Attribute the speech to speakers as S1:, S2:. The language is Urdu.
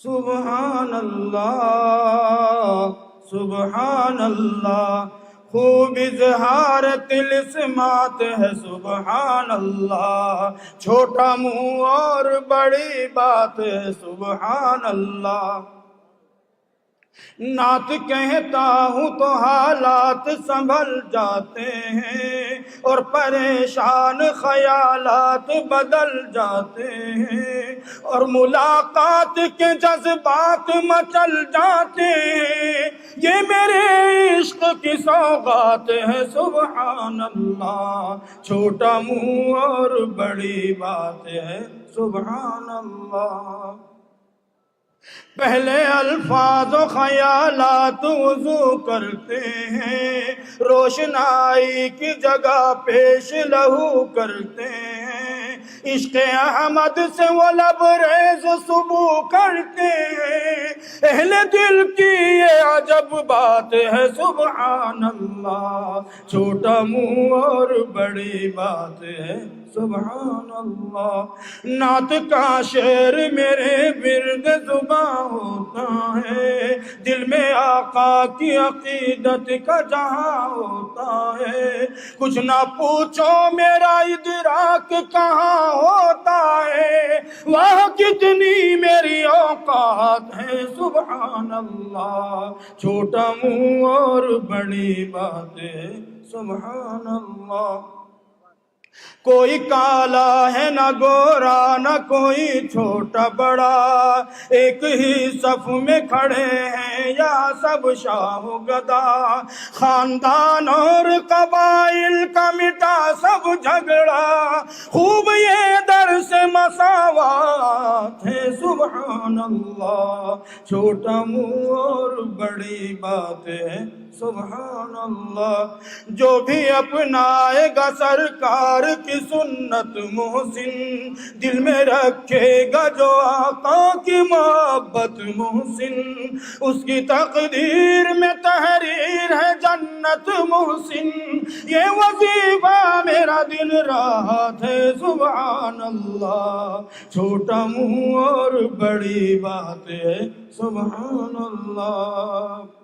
S1: سبحان اللہ سبحان اللہ، خوب اظہار طلسمات ہے سبحان اللہ، چھوٹا منہ اور بڑی بات ہے سبحان اللہ۔ نعت کہتا ہوں تو حالات سنبھل جاتے ہیں، اور پریشان خیالات بدل جاتے ہیں، اور ملاقات کے جذبات مچل جاتے ہیں، یہ میرے عشق کی سوغات ہے سبحان اللہ، چھوٹا منہ اور بڑی بات ہے سبحان اللہ۔ پہلے الفاظ و خیالات وضو کرتے ہیں، روشنائی کی جگہ پیش لہو کرتے ہیں، عشق احمد سے وہ لبریز صبو کرتے ہیں، اہل دل کی یہ عجب بات ہے سبحان اللہ، چھوٹا منہ اور بڑی بات ہے سبحان اللہ۔ نعت کا شعر میرے ورد زباں ہوتا ہے، دل میں آقا کی عقیدت کا جہاں ہوتا ہے، کچھ نہ پوچھو میرا ادراک کہاں ہوتا ہے، وہاں کتنی میری اوقات ہے سبحان اللہ، چھوٹا منہ اور بڑی بات ہے سبحان اللہ۔ کوئی کالا ہے نہ گورا نہ کوئی چھوٹا بڑا، ایک ہی صف میں کھڑے ہیں یا سب شاہ و گدا، خاندان اور قبائل کا مٹا سب جھگڑا، خوب یہ درس مساوات ہے سبحان اللہ، چھوٹا منہ اور بڑی بات ہے سبحان اللہ۔ جو بھی اپنائے گا سرکار کی سنت محسن، دل میں رکھے گا جو آقا کی محبت محسن، اس کی تقدیر میں تحریر ہے جنت محسن، یہ وظیفہ میرا دن رات ہے سبحان اللہ، چھوٹا منہ اور بڑی بات ہے سبحان اللہ۔